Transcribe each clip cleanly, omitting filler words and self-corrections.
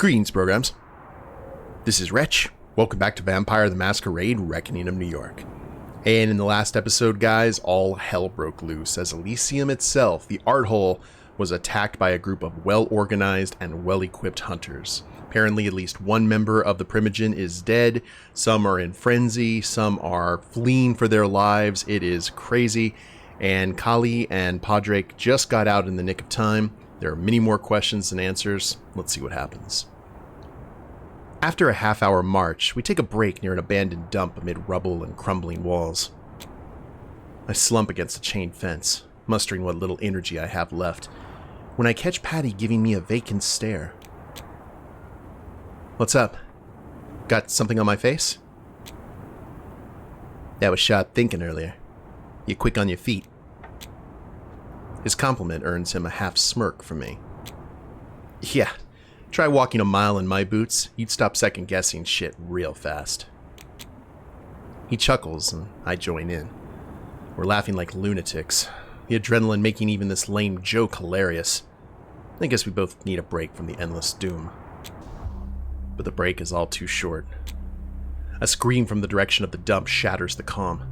Greetings, programs. This is Wretch. Welcome back to Vampire the Masquerade, Reckoning of New York. And in the last episode, guys, all hell broke loose as Elysium itself, the art hole, was attacked by a group of well-organized and well-equipped hunters. Apparently, at least one member of the Primogen is dead, some are in frenzy, some are fleeing for their lives. It is crazy, and Kali and Padraic just got out in the nick of time. There are many more questions than answers. Let's see what happens. After a half-hour march, we take a break near an abandoned dump amid rubble and crumbling walls. I slump against a chain fence, mustering what little energy I have left, when I catch Patty giving me a vacant stare. What's up? Got something on my face? That was sharp thinking earlier. You quick on your feet. His compliment earns him a half smirk from me. Yeah. Try walking a mile in my boots, you'd stop second-guessing shit real fast. He chuckles, and I join in. We're laughing like lunatics, the adrenaline making even this lame joke hilarious. I guess we both need a break from the endless doom. But the break is all too short. A scream from the direction of the dump shatters the calm.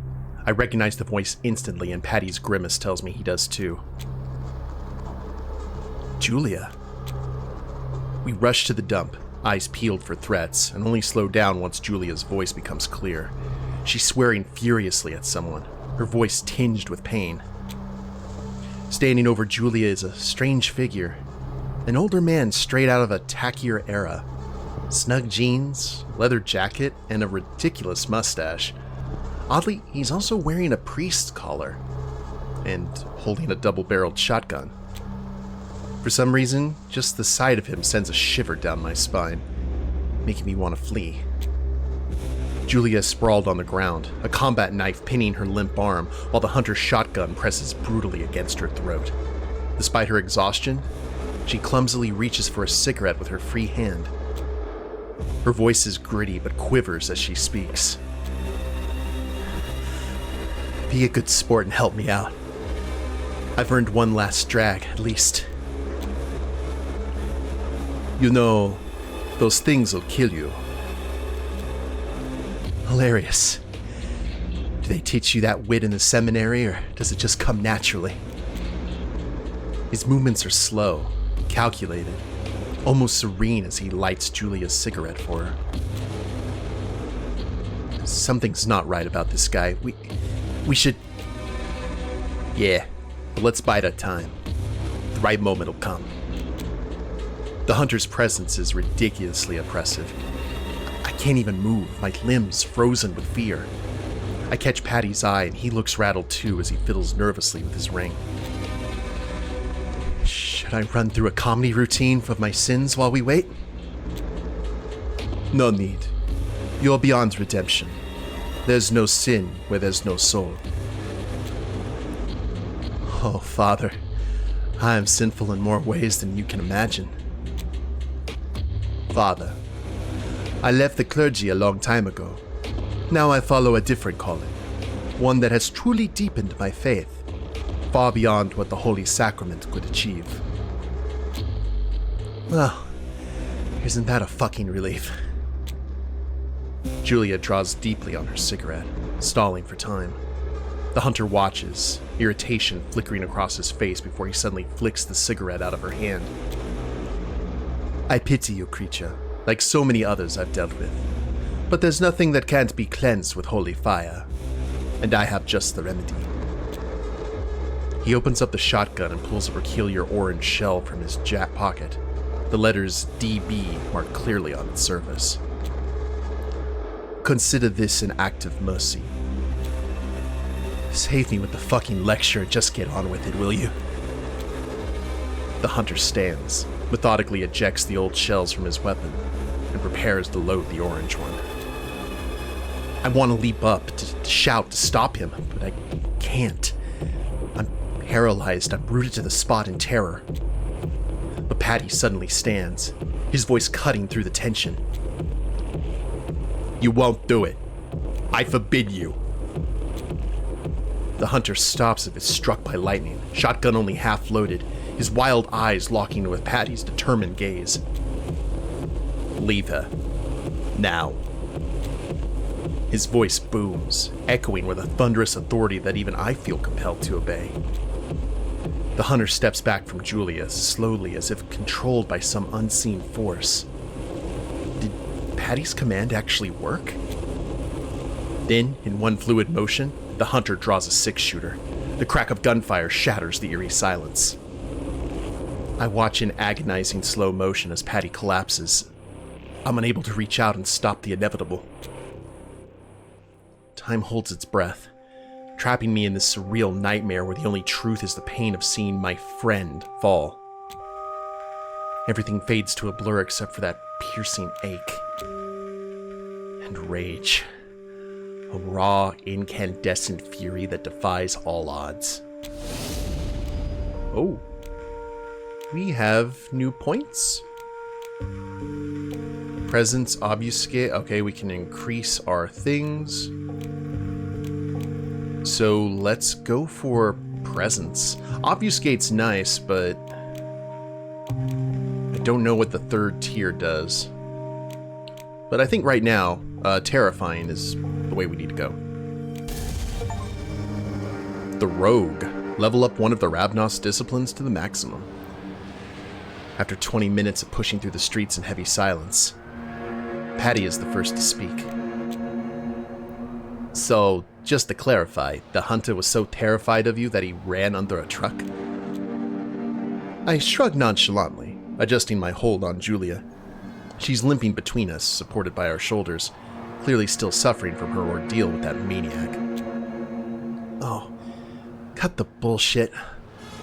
I recognize the voice instantly, and Patty's grimace tells me he does too. Julia. We rush to the dump, eyes peeled for threats, and only slow down once Julia's voice becomes clear. She's swearing furiously at someone, her voice tinged with pain. Standing over Julia is a strange figure, an older man straight out of a tackier era. Snug jeans, leather jacket, and a ridiculous mustache. Oddly, he's also wearing a priest's collar, and holding a double-barreled shotgun. For some reason, just the sight of him sends a shiver down my spine, making me want to flee. Julia sprawled on the ground, a combat knife pinning her limp arm, while the hunter's shotgun presses brutally against her throat. Despite her exhaustion, she clumsily reaches for a cigarette with her free hand. Her voice is gritty but quivers as she speaks. Be a good sport and help me out. I've earned one last drag, at least. You know, those things will kill you. Hilarious. Do they teach you that wit in the seminary, or does it just come naturally? His movements are slow, calculated, almost serene as he lights Julia's cigarette for her. Something's not right about this guy. We should... Yeah, but let's bide our time. The right moment will come. The hunter's presence is ridiculously oppressive. I can't even move, my limbs frozen with fear. I catch Patty's eye, and he looks rattled too as he fiddles nervously with his ring. Should I run through a comedy routine of my sins while we wait? No need. You're beyond redemption. There's no sin where there's no soul. Oh, Father, I am sinful in more ways than you can imagine. Father, I left the clergy a long time ago. Now I follow a different calling, one that has truly deepened my faith, far beyond what the Holy Sacrament could achieve. Well, isn't that a fucking relief? Julia draws deeply on her cigarette, stalling for time. The hunter watches, irritation flickering across his face before he suddenly flicks the cigarette out of her hand. I pity you, creature, like so many others I've dealt with. But there's nothing that can't be cleansed with holy fire, and I have just the remedy. He opens up the shotgun and pulls a peculiar orange shell from his jack pocket, the letters DB marked clearly on its surface. Consider this an act of mercy. Save me with the fucking lecture and just get on with it, will you? The hunter stands, methodically ejects the old shells from his weapon, and prepares to load the orange one. I want to leap up, to shout, to stop him, but I can't. I'm paralyzed, I'm rooted to the spot in terror. But Patty suddenly stands, his voice cutting through the tension. You won't do it. I forbid you. The hunter stops as if struck by lightning, shotgun only half loaded, his wild eyes locking with Patty's determined gaze. Leave her. Now. His voice booms, echoing with a thunderous authority that even I feel compelled to obey. The hunter steps back from Julia, slowly as if controlled by some unseen force. Did Patty's command actually work? Then, in one fluid motion, the hunter draws a six-shooter. The crack of gunfire shatters the eerie silence. I watch in agonizing slow motion as Patty collapses. I'm unable to reach out and stop the inevitable. Time holds its breath, trapping me in this surreal nightmare where the only truth is the pain of seeing my friend fall. Everything fades to a blur except for that piercing ache. And rage. A raw, incandescent fury that defies all odds. Oh. We have new points. Presence, obfuscate. Okay, we can increase our things. So let's go for presence. Obfuscate's nice, but I don't know what the third tier does. But I think right now, terrifying is the way we need to go. The Rogue. Level up one of the Ravnos disciplines to the maximum. After 20 minutes of pushing through the streets in heavy silence, Patty is the first to speak. So, just to clarify, the hunter was so terrified of you that he ran under a truck? I shrug nonchalantly, adjusting my hold on Julia. She's limping between us, supported by our shoulders, clearly still suffering from her ordeal with that maniac. Oh, cut the bullshit.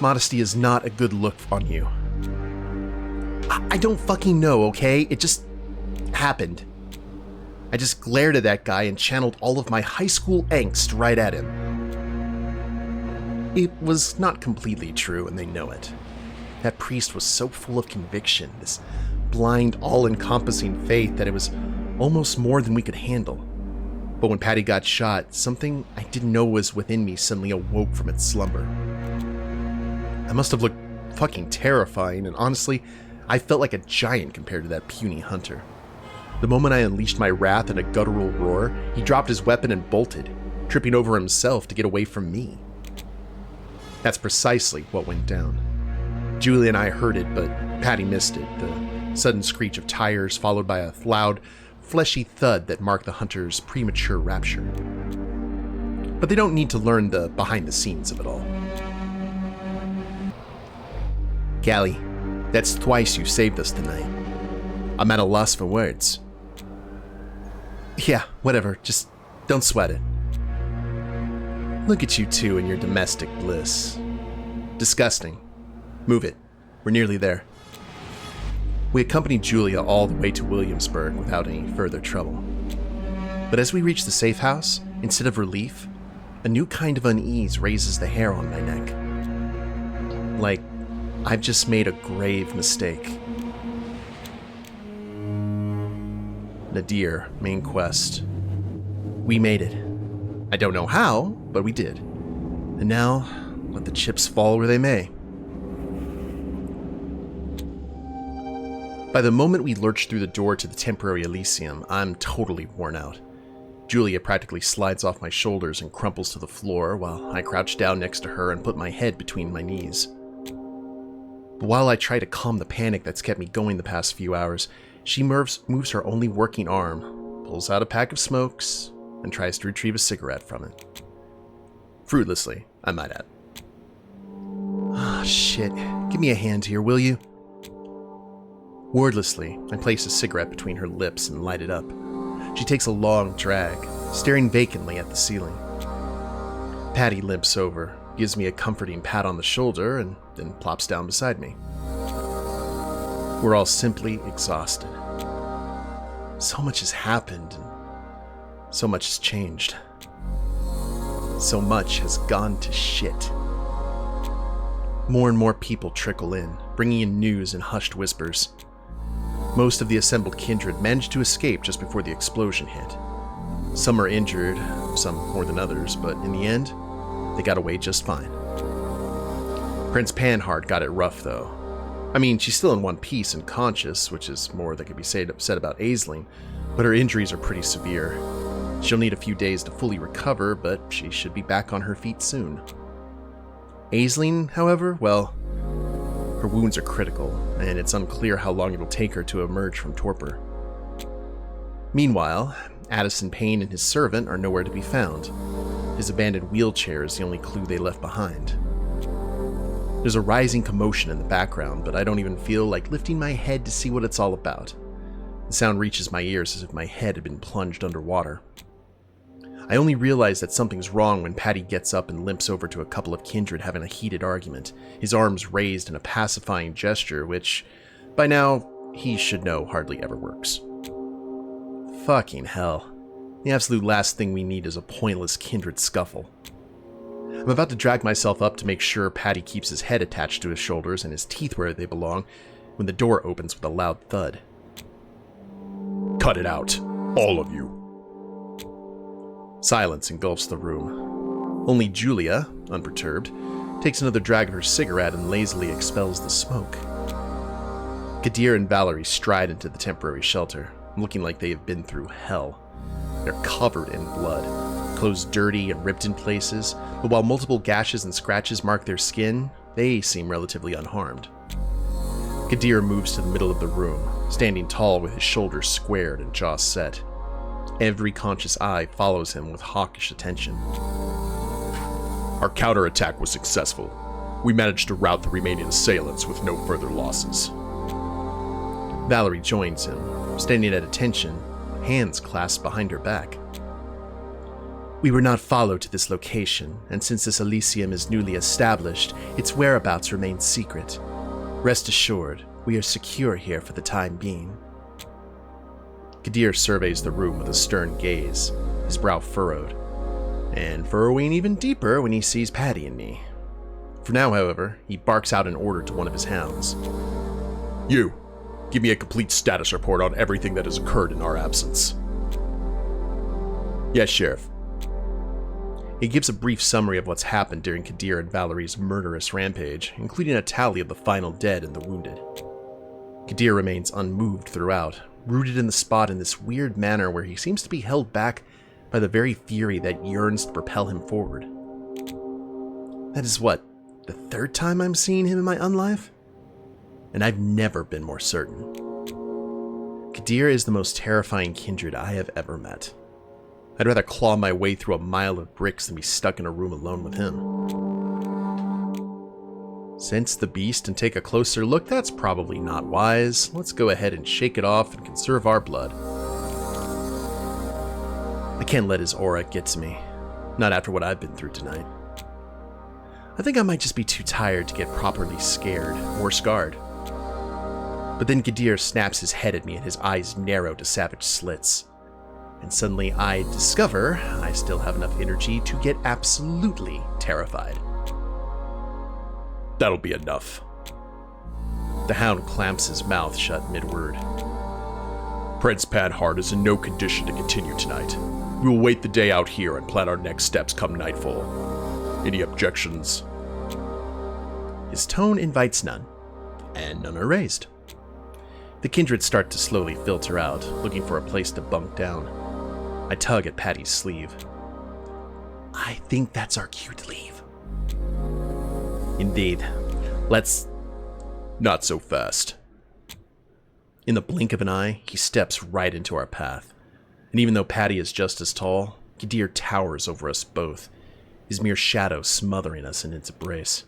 Modesty is not a good look on you. I don't fucking know, okay? It just happened. I just glared at that guy and channeled all of my high school angst right at him. It was not completely true, and they know it. That priest was so full of conviction, this blind, all-encompassing faith, that it was almost more than we could handle. But when Patty got shot, something I didn't know was within me suddenly awoke from its slumber. I must have looked fucking terrifying, and honestly, I felt like a giant compared to that puny hunter. The moment I unleashed my wrath in a guttural roar, he dropped his weapon and bolted, tripping over himself to get away from me. That's precisely what went down. Julia and I heard it, but Patty missed it, the sudden screech of tires followed by a loud, fleshy thud that marked the hunter's premature rapture. But they don't need to learn the behind-the-scenes of it all. Callie, that's twice you saved us tonight. I'm at a loss for words. Yeah, whatever, just don't sweat it. Look at you two and your domestic bliss. Disgusting. Move it. We're nearly there. We accompanied Julia all the way to Williamsburg without any further trouble. But as we reach the safe house, instead of relief, a new kind of unease raises the hair on my neck. Like, I've just made a grave mistake. Nadir, main quest. We made it. I don't know how, but we did. And now, let the chips fall where they may. By the moment we lurch through the door to the temporary Elysium, I'm totally worn out. Julia practically slides off my shoulders and crumples to the floor while I crouch down next to her and put my head between my knees. But while I try to calm the panic that's kept me going the past few hours, she moves her only working arm, pulls out a pack of smokes, and tries to retrieve a cigarette from it. Fruitlessly, I might add. Ah, shit. Give me a hand here, will you? Wordlessly, I place a cigarette between her lips and light it up. She takes a long drag, staring vacantly at the ceiling. Patty limps over, gives me a comforting pat on the shoulder, and then plops down beside me. We're all simply exhausted. So much has happened, and so much has changed. So much has gone to shit. More and more people trickle in, bringing in news in hushed whispers. Most of the assembled kindred managed to escape just before the explosion hit. Some are injured, some more than others, but in the end, they got away just fine. Prince Panhard got it rough, though. I mean, she's still in one piece and conscious, which is more that could be said about Aisling, but her injuries are pretty severe. She'll need a few days to fully recover, but she should be back on her feet soon. Aisling, however, well, her wounds are critical, and it's unclear how long it will take her to emerge from torpor. Meanwhile, Addison Payne and his servant are nowhere to be found. His abandoned wheelchair is the only clue they left behind. There's a rising commotion in the background, but I don't even feel like lifting my head to see what it's all about. The sound reaches my ears as if my head had been plunged underwater. I only realize that something's wrong when Paddy gets up and limps over to a couple of kindred having a heated argument, his arms raised in a pacifying gesture, which, by now, he should know hardly ever works. Fucking hell. The absolute last thing we need is a pointless kindred scuffle. I'm about to drag myself up to make sure Paddy keeps his head attached to his shoulders and his teeth where they belong, when the door opens with a loud thud. Cut it out, all of you. Silence engulfs the room. Only Julia, unperturbed, takes another drag of her cigarette and lazily expels the smoke. Kadir and Valerie stride into the temporary shelter, looking like they have been through hell. They're covered in blood, clothes dirty and ripped in places, but while multiple gashes and scratches mark their skin, they seem relatively unharmed. Kadir moves to the middle of the room, standing tall with his shoulders squared and jaw set. Every conscious eye follows him with hawkish attention. Our counterattack was successful. We managed to rout the remaining assailants with no further losses. Valerie joins him, standing at attention, hands clasped behind her back. We were not followed to this location, and since this Elysium is newly established, its whereabouts remain secret. Rest assured, we are secure here for the time being. Kadir surveys the room with a stern gaze, his brow furrowed, and furrowing even deeper when he sees Paddy and me. For now, however, he barks out an order to one of his hounds. You, give me a complete status report on everything that has occurred in our absence. Yes, Sheriff. He gives a brief summary of what's happened during Kadir and Valerie's murderous rampage, including a tally of the final dead and the wounded. Kadir remains unmoved throughout, rooted in the spot in this weird manner where he seems to be held back by the very fury that yearns to propel him forward. That is what, the third time I'm seeing him in my unlife? And I've never been more certain. Kadir is the most terrifying kindred I have ever met. I'd rather claw my way through a mile of bricks than be stuck in a room alone with him. Sense the beast and take a closer look? That's probably not wise. Let's go ahead and shake it off and conserve our blood. I can't let his aura get to me. Not after what I've been through tonight. I think I might just be too tired to get properly scared or scarred. But then Kadir snaps his head at me and his eyes narrow to savage slits. And suddenly I discover I still have enough energy to get absolutely terrified. That'll be enough. The hound clamps his mouth shut mid-word. Prince Padhart is in no condition to continue tonight. We will wait the day out here and plan our next steps come nightfall. Any objections? His tone invites none, and none are raised. The kindred start to slowly filter out, looking for a place to bunk down. I tug at Paddy's sleeve. I think that's our cue to leave. Indeed. Let's... Not so fast. In the blink of an eye, he steps right into our path. And even though Paddy is just as tall, Kadir towers over us both, his mere shadow smothering us in its embrace.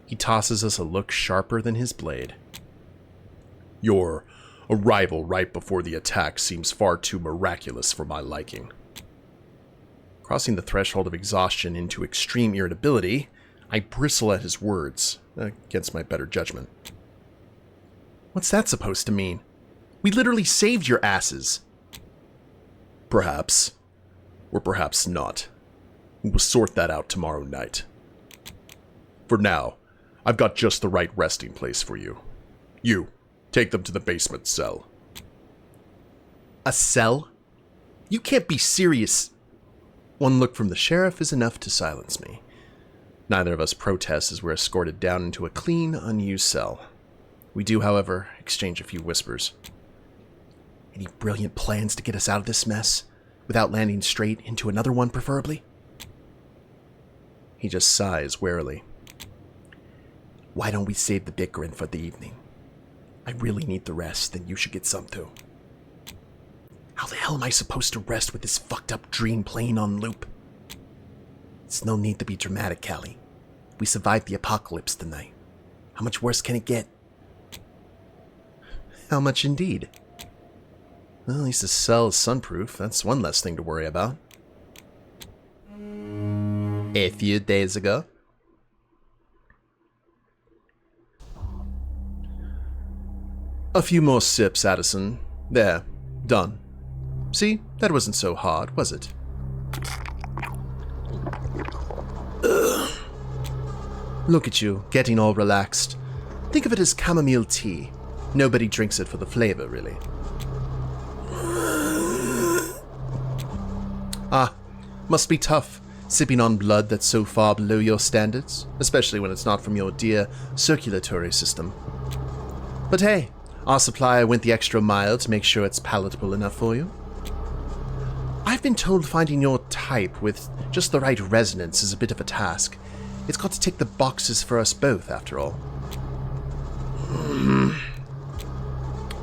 He tosses us a look sharper than his blade. Your arrival right before the attack seems far too miraculous for my liking. Crossing the threshold of exhaustion into extreme irritability, I bristle at his words, against my better judgment. What's that supposed to mean? We literally saved your asses. Perhaps. Or perhaps not. We will sort that out tomorrow night. For now, I've got just the right resting place for you. You, take them to the basement cell. A cell? You can't be serious. One look from the sheriff is enough to silence me. Neither of us protests as we're escorted down into a clean, unused cell. We do, however, exchange a few whispers. Any brilliant plans to get us out of this mess, without landing straight into another one, preferably? He just sighs wearily. Why don't we save the bickering for the evening? I really need the rest, then you should get some too. How the hell am I supposed to rest with this fucked up dream playing on loop? It's no need to be dramatic, Callie. We survived the apocalypse tonight. How much worse can it get? How much indeed? Well, at least the cell is sunproof. That's one less thing to worry about. A few days ago. A few more sips, Addison. There. Done. See? That wasn't so hard, was it? Ugh. Look at you, getting all relaxed. Think of it as chamomile tea. Nobody drinks it for the flavor, really. Ah, must be tough, sipping on blood that's so far below your standards, especially when it's not from your dear circulatory system. But hey, our supplier went the extra mile to make sure it's palatable enough for you. I've been told finding your type with just the right resonance is a bit of a task. It's got to tick the boxes for us both, after all.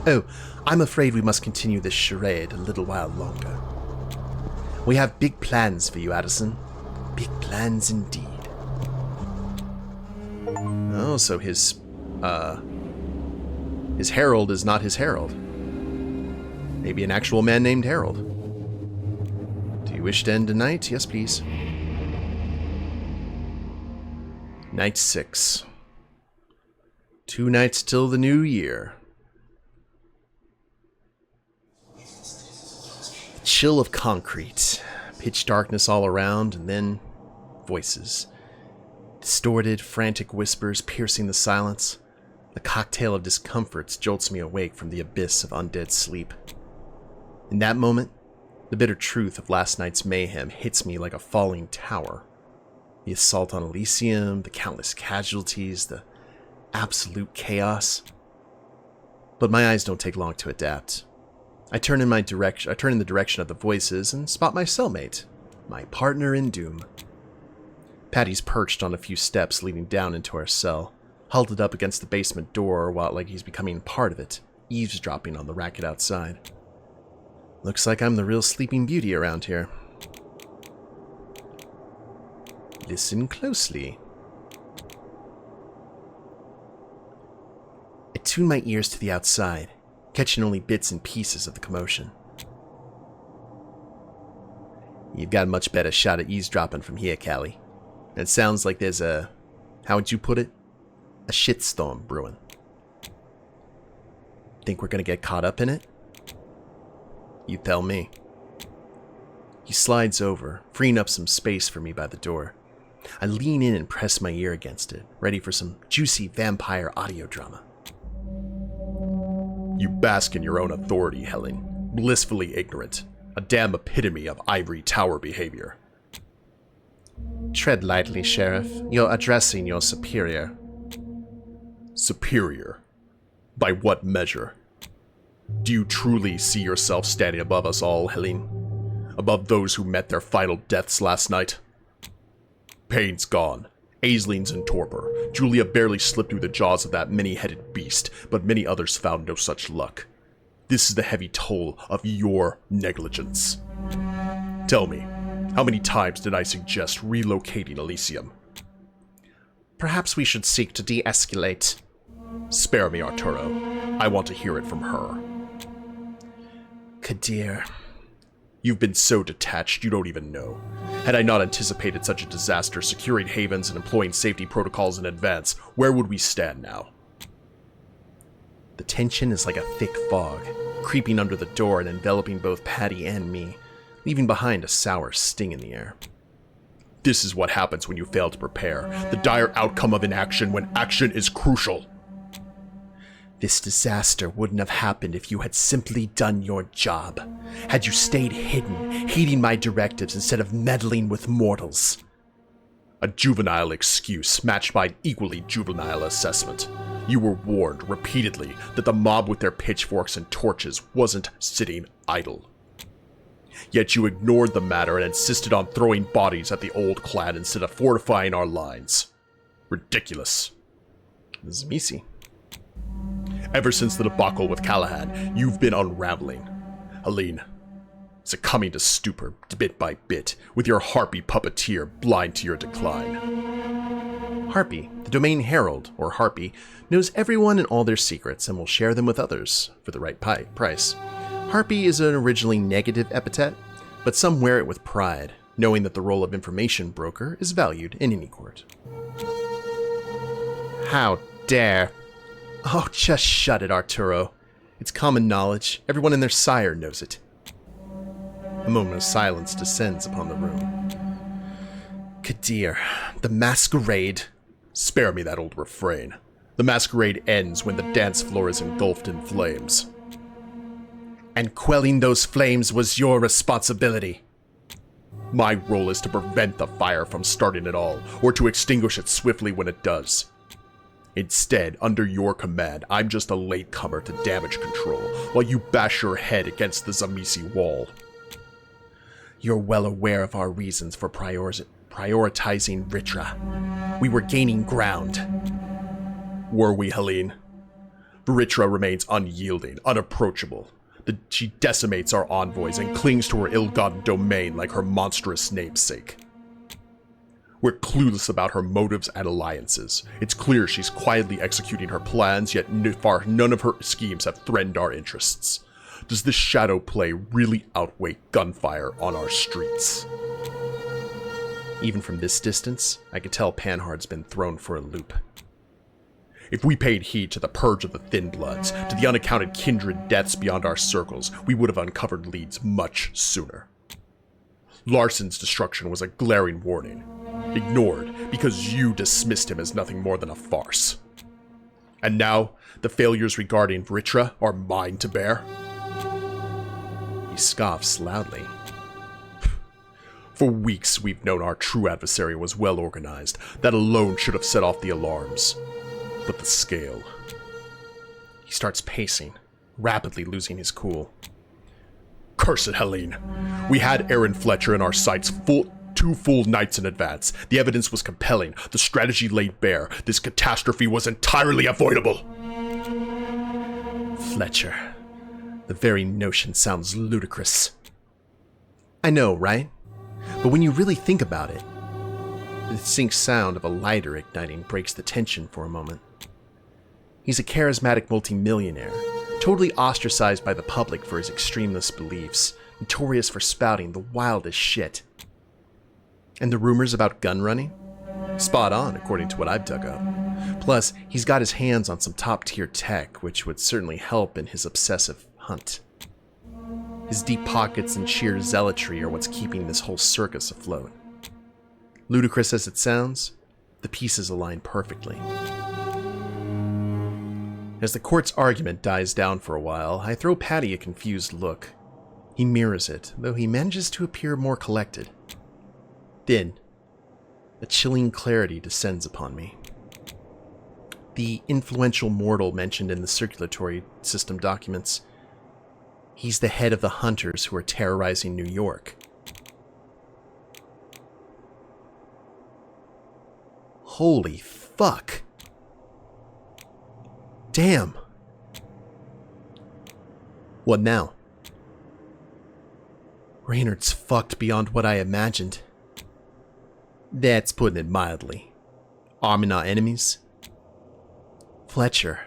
Oh, I'm afraid we must continue this charade a little while longer. We have big plans for you, Addison. Big plans indeed. Oh, so his herald is not his herald. Maybe an actual man named Harold. Do you wish to end tonight? Yes, please. Night 6. 2 nights till the new year. The chill of concrete. Pitch darkness all around, and then voices. Distorted, frantic whispers piercing the silence. The cocktail of discomforts jolts me awake from the abyss of undead sleep. In that moment, the bitter truth of last night's mayhem hits me like a falling tower. The assault on Elysium, the countless casualties, the absolute chaos. But my eyes don't take long to adapt. I turn in the direction of the voices and spot my cellmate, my partner in doom. Patty's perched on a few steps leading down into our cell, halted up against the basement door while like he's becoming part of it, eavesdropping on the racket outside. Looks like I'm the real sleeping beauty around here. Listen closely. I tune my ears to the outside, catching only bits and pieces of the commotion. You've got a much better shot at eavesdropping from here, Callie. It sounds like there's a, how would you put it? A shitstorm brewing. Think we're gonna get caught up in it? You tell me. He slides over, freeing up some space for me by the door. I lean in and press my ear against it, ready for some juicy vampire audio drama. You bask in your own authority, Helen. Blissfully ignorant. A damn epitome of ivory tower behavior. Tread lightly, Sheriff. You're addressing your superior. Superior? By what measure? Do you truly see yourself standing above us all, Helen? Above those who met their final deaths last night? Payne's gone. Aisling's in torpor. Julia barely slipped through the jaws of that many-headed beast, but many others found no such luck. This is the heavy toll of your negligence. Tell me, how many times did I suggest relocating Elysium? Perhaps we should seek to de-escalate. Spare me, Arturo. I want to hear it from her. Kadir. You've been so detached you don't even know. Had I not anticipated such a disaster, securing havens and employing safety protocols in advance, where would we stand now? The tension is like a thick fog, creeping under the door and enveloping both Patty and me, leaving behind a sour sting in the air. This is what happens when you fail to prepare. The dire outcome of inaction when action is crucial. This disaster wouldn't have happened if you had simply done your job. Had you stayed hidden, heeding my directives instead of meddling with mortals. A juvenile excuse matched by an equally juvenile assessment. You were warned repeatedly that the mob with their pitchforks and torches wasn't sitting idle. Yet you ignored the matter and insisted on throwing bodies at the old clan instead of fortifying our lines. Ridiculous. Zamisi. Ever since the debacle with Callahan, you've been unraveling. Helene, succumbing to stupor bit by bit, with your harpy puppeteer blind to your decline. Harpy, the domain herald, or harpy, knows everyone and all their secrets and will share them with others for the right price. Harpy is an originally negative epithet, but some wear it with pride, knowing that the role of information broker is valued in any court. How dare. Oh, just shut it, Arturo. It's common knowledge. Everyone and their sire knows it. A moment of silence descends upon the room. Kadir, the masquerade. Spare me that old refrain. The masquerade ends when the dance floor is engulfed in flames. And quelling those flames was your responsibility. My role is to prevent the fire from starting at all, or to extinguish it swiftly when it does. Instead, under your command, I'm just a latecomer to damage control, while you bash your head against the Zamisi wall. You're well aware of our reasons for prioritizing Vritra. We were gaining ground. Were we, Helene? Vritra remains unyielding, unapproachable. She decimates our envoys and clings to her ill-gotten domain like her monstrous namesake. We're clueless about her motives and alliances. It's clear she's quietly executing her plans, yet none of her schemes have threatened our interests. Does this shadow play really outweigh gunfire on our streets? Even from this distance, I could tell Panhard's been thrown for a loop. If we paid heed to the purge of the Thin Bloods, to the unaccounted kindred deaths beyond our circles, we would have uncovered leads much sooner. Larson's destruction was a glaring warning, ignored because you dismissed him as nothing more than a farce. And now, the failures regarding Vritra are mine to bear? He scoffs loudly. For weeks, we've known our true adversary was well organized. That alone should have set off the alarms. But the scale. He starts pacing, rapidly losing his cool. Curse it, Helene. We had Aaron Fletcher in our sights 2 full nights in advance. The evidence was compelling. The strategy laid bare. This catastrophe was entirely avoidable. Fletcher. The very notion sounds ludicrous. I know, right? But when you really think about it, the distinct sound of a lighter igniting breaks the tension for a moment. He's a charismatic multimillionaire, totally ostracized by the public for his extremist beliefs, notorious for spouting the wildest shit. And the rumors about gun running? Spot on, according to what I've dug up. Plus, he's got his hands on some top-tier tech, which would certainly help in his obsessive hunt. His deep pockets and sheer zealotry are what's keeping this whole circus afloat. Ludicrous as it sounds, the pieces align perfectly. As the court's argument dies down for a while, I throw Patty a confused look. He mirrors it, though he manages to appear more collected. Then, a chilling clarity descends upon me. The influential mortal mentioned in the circulatory system documents. He's the head of the hunters who are terrorizing New York. Holy fuck. Damn. What now? Raynard's fucked beyond what I imagined. That's putting it mildly. Arming our enemies? Fletcher,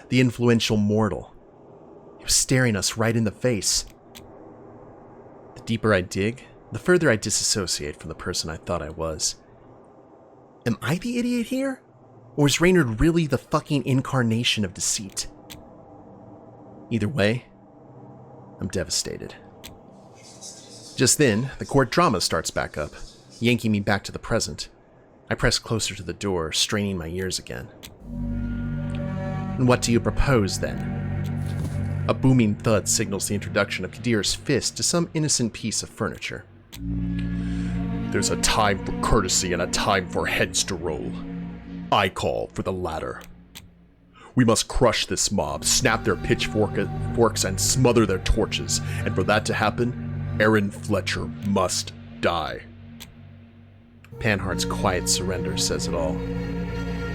the influential mortal. He was staring us right in the face. The deeper I dig, the further I disassociate from the person I thought I was. Am I the idiot here? Or is Raynard really the fucking incarnation of deceit? Either way, I'm devastated. Just then, the court drama starts back up, yanking me back to the present. I press closer to the door, straining my ears again. And what do you propose, then? A booming thud signals the introduction of Kadir's fist to some innocent piece of furniture. There's a time for courtesy and a time for heads to roll. I call for the latter. We must crush this mob, snap their pitchforks, and smother their torches. And for that to happen, Erin Fletcher must die. Panhardt's quiet surrender says it all.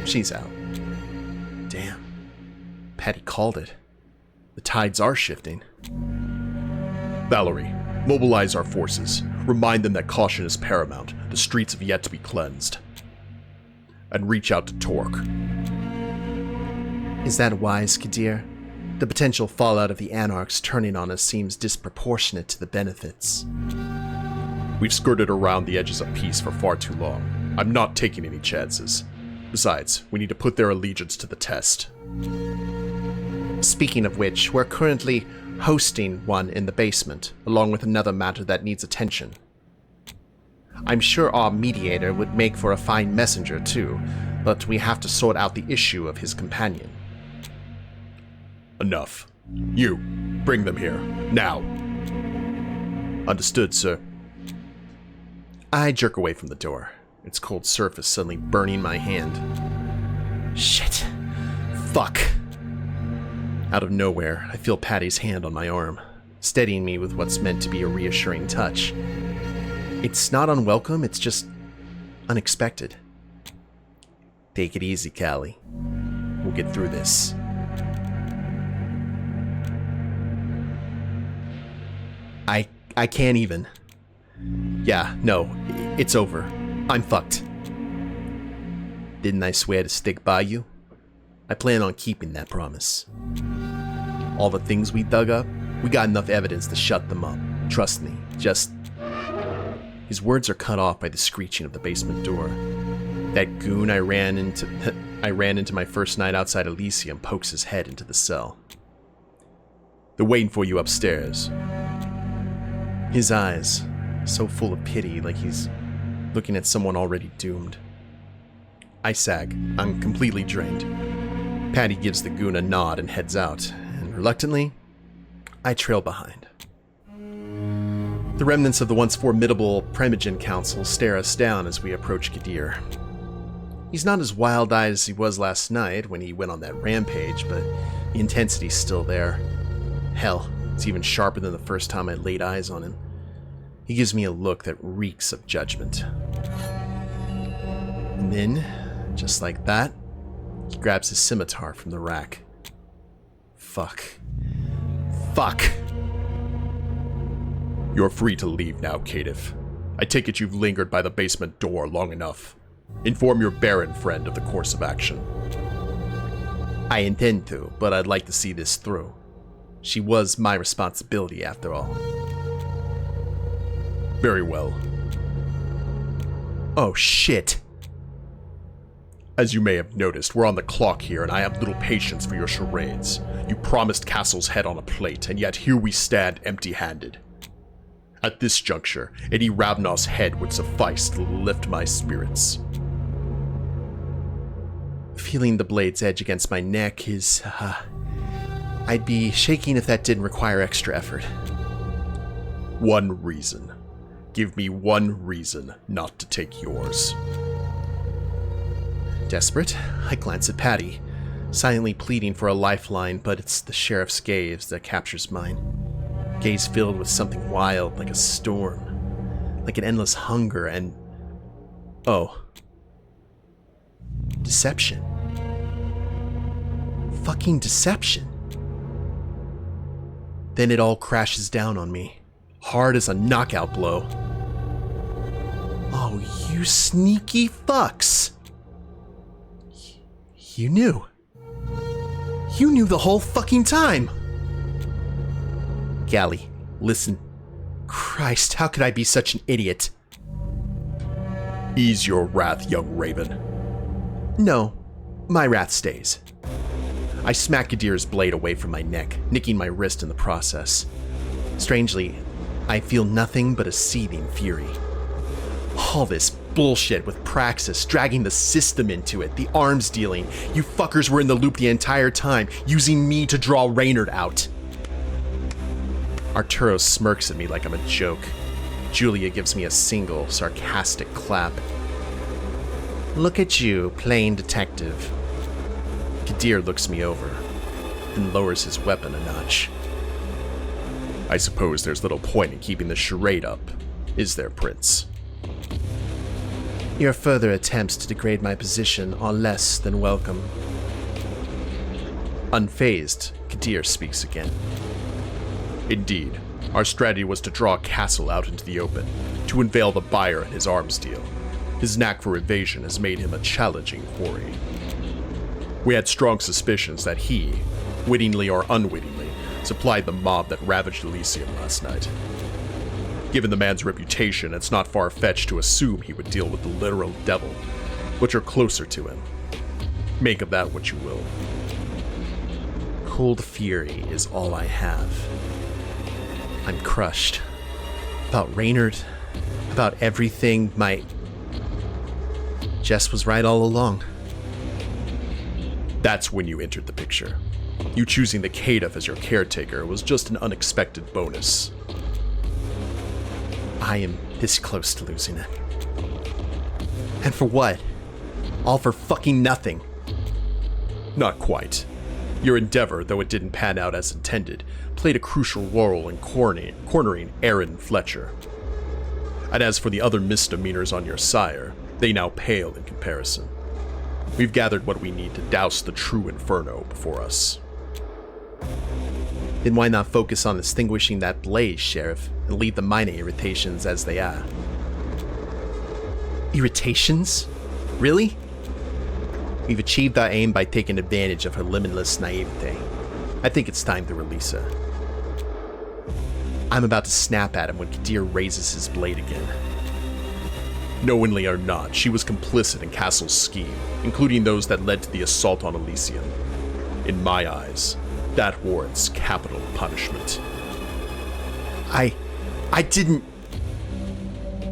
She's out. Damn. Patty called it. The tides are shifting. Valerie, mobilize our forces. Remind them that caution is paramount. The streets have yet to be cleansed. And reach out to Torque. Is that wise, Kadir? The potential fallout of the Anarchs turning on us seems disproportionate to the benefits. We've skirted around the edges of peace for far too long. I'm not taking any chances. Besides, we need to put their allegiance to the test. Speaking of which, we're currently hosting one in the basement, along with another matter that needs attention. I'm sure our mediator would make for a fine messenger too, but we have to sort out the issue of his companion. Enough. You, bring them here, now. Understood, sir. I jerk away from the door, its cold surface suddenly burning my hand. Shit. Fuck. Out of nowhere, I feel Patty's hand on my arm, steadying me with what's meant to be a reassuring touch. It's not unwelcome, it's just unexpected. Take it easy, Callie. We'll get through this. I can't even. Yeah, no, it's over. I'm fucked. Didn't I swear to stick by you? I plan on keeping that promise. All the things we dug up, we got enough evidence to shut them up. Trust me, just... His words are cut off by the screeching of the basement door. That goon I ran into my first night outside Elysium pokes his head into the cell. They're waiting for you upstairs. His eyes, so full of pity, like he's looking at someone already doomed. I sag. I'm completely drained. Patty gives the goon a nod and heads out, and reluctantly, I trail behind. The remnants of the once formidable Primogen Council stare us down as we approach Kadir. He's not as wild-eyed as he was last night when he went on that rampage, but the intensity's still there. Hell, it's even sharper than the first time I laid eyes on him. He gives me a look that reeks of judgment. And then, just like that, he grabs his scimitar from the rack. Fuck. Fuck! You're free to leave now, Caitiff. I take it you've lingered by the basement door long enough. Inform your Baron friend of the course of action. I intend to, but I'd like to see this through. She was my responsibility, after all. Very well. Oh, shit. As you may have noticed, we're on the clock here, and I have little patience for your charades. You promised Castle's head on a plate, and yet here we stand empty-handed. At this juncture, any Ravnos head would suffice to lift my spirits. Feeling the blade's edge against my neck is, I'd be shaking if that didn't require extra effort. One reason. Give me one reason not to take yours. Desperate, I glance at Patty, silently pleading for a lifeline, but it's the sheriff's gaze that captures mine. Gaze filled with something wild, like a storm, like an endless hunger, and... oh. Deception. Fucking deception. Then it all crashes down on me, hard as a knockout blow. Oh, you sneaky fucks! You knew. You knew the whole fucking time! Gally, listen. Christ, how could I be such an idiot? Ease your wrath, young raven. No, my wrath stays. I smack Kadir's blade away from my neck, nicking my wrist in the process. Strangely, I feel nothing but a seething fury. All this bullshit with Praxis, dragging the system into it, the arms dealing. You fuckers were in the loop the entire time, using me to draw Reynard out. Arturo smirks at me like I'm a joke. Julia gives me a single, sarcastic clap. Look at you, playing detective. Kadir looks me over, then lowers his weapon a notch. I suppose there's little point in keeping the charade up, is there, Prince? Your further attempts to degrade my position are less than welcome. Unfazed, Kadir speaks again. Indeed, our strategy was to draw a castle out into the open, to unveil the buyer in his arms deal. His knack for evasion has made him a challenging quarry. We had strong suspicions that he, wittingly or unwittingly, supplied the mob that ravaged Elysium last night. Given the man's reputation, it's not far-fetched to assume he would deal with the literal devil, but you're closer to him. Make of that what you will. Cold fury is all I have. I'm crushed. About Reynard, about everything. Jess was right all along. That's when you entered the picture. You choosing the Caitiff as your caretaker was just an unexpected bonus. I am this close to losing it. And for what? All for fucking nothing. Not quite. Your endeavor, though it didn't pan out as intended, played a crucial role in cornering Aaron Fletcher. And as for the other misdemeanors on your sire, they now pale in comparison. We've gathered what we need to douse the true inferno before us. Then why not focus on extinguishing that blaze, Sheriff, and leave the minor irritations as they are? Irritations? Really? We've achieved our aim by taking advantage of her limitless naivete. I think it's time to release her. I'm about to snap at him when Kadir raises his blade again. Knowingly or not, she was complicit in Castle's scheme, including those that led to the assault on Elysium. In my eyes, that warrants capital punishment. I didn't...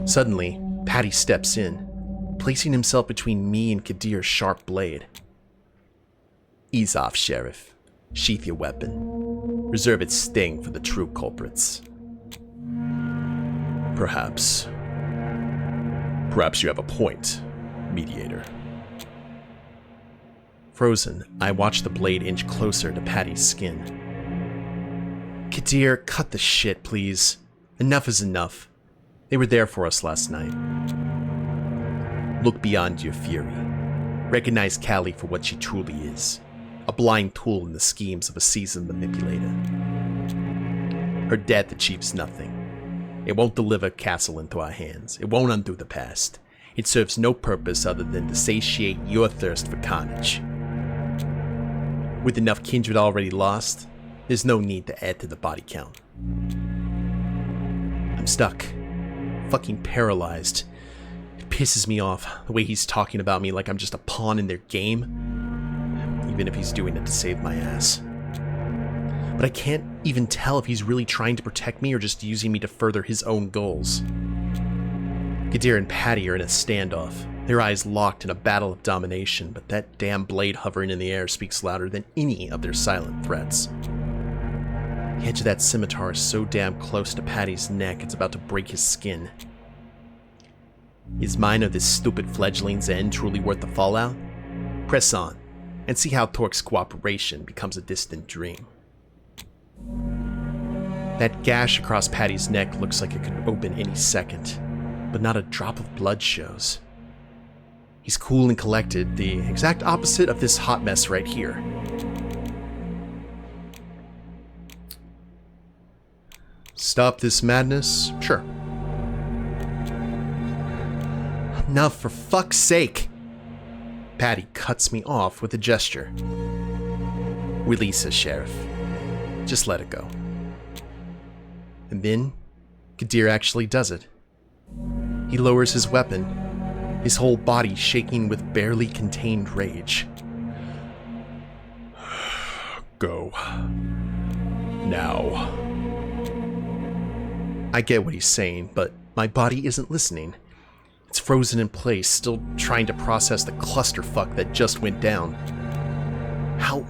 Suddenly, Patty steps in, placing himself between me and Kadir's sharp blade. Ease off, Sheriff. Sheath your weapon. Reserve its sting for the true culprits. Perhaps you have a point, mediator. Frozen, I watch the blade inch closer to Patty's skin. Kadir, cut the shit, please. Enough is enough. They were there for us last night. Look beyond your fury. Recognize Callie for what she truly is. A blind tool in the schemes of a seasoned manipulator. Her death achieves nothing. It won't deliver Castle into our hands. It won't undo the past. It serves no purpose other than to satiate your thirst for carnage. With enough kindred already lost, there's no need to add to the body count. I'm stuck. Fucking paralyzed. It pisses me off the way he's talking about me like I'm just a pawn in their game, even if he's doing it to save my ass. But I can't even tell if he's really trying to protect me or just using me to further his own goals. Kadir and Patty are in a standoff, their eyes locked in a battle of domination, but that damn blade hovering in the air speaks louder than any of their silent threats. The edge of that scimitar is so damn close to Patty's neck it's about to break his skin. Is mine or this stupid fledgling's end truly worth the fallout? Press on, and see how Torque's cooperation becomes a distant dream. That gash across Patty's neck looks like it could open any second, but not a drop of blood shows. He's cool and collected, the exact opposite of this hot mess right here. Stop this madness? Sure. Now, for fuck's sake! Patty cuts me off with a gesture. Release us, Sheriff. Just let it go. And then, Kadir actually does it. He lowers his weapon, his whole body shaking with barely contained rage. Go. Now. I get what he's saying, but my body isn't listening. It's frozen in place, still trying to process the clusterfuck that just went down. How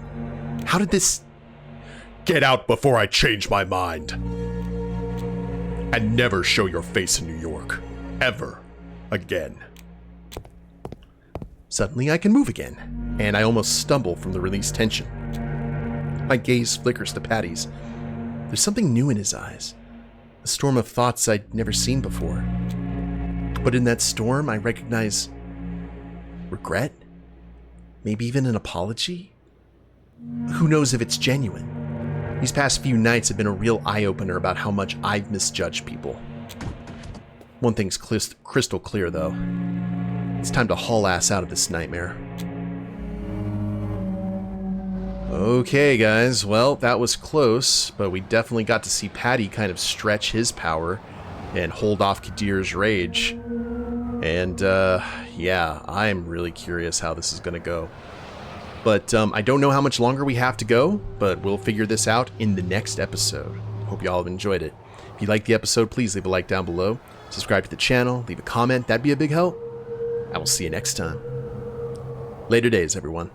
did this... Get out before I change my mind. And never show your face in New York. Ever. Again. Suddenly I can move again. and I almost stumble from the released tension. My gaze flickers to Patty's. There's something new in his eyes, a storm of thoughts I'd never seen before. But in that storm, I recognize regret? Maybe even an apology? Who knows if it's genuine? These past few nights have been a real eye-opener about how much I've misjudged people. One thing's crystal clear, though. It's time to haul ass out of this nightmare. Okay, guys. Well, that was close, but we definitely got to see Patty kind of stretch his power and hold off Kadir's rage. And, yeah, I'm really curious how this is going to go. But I don't know how much longer we have to go, but we'll figure this out in the next episode. Hope y'all have enjoyed it. If you liked the episode, please leave a like down below. Subscribe to the channel, leave a comment, that'd be a big help. I will see you next time. Later days, everyone.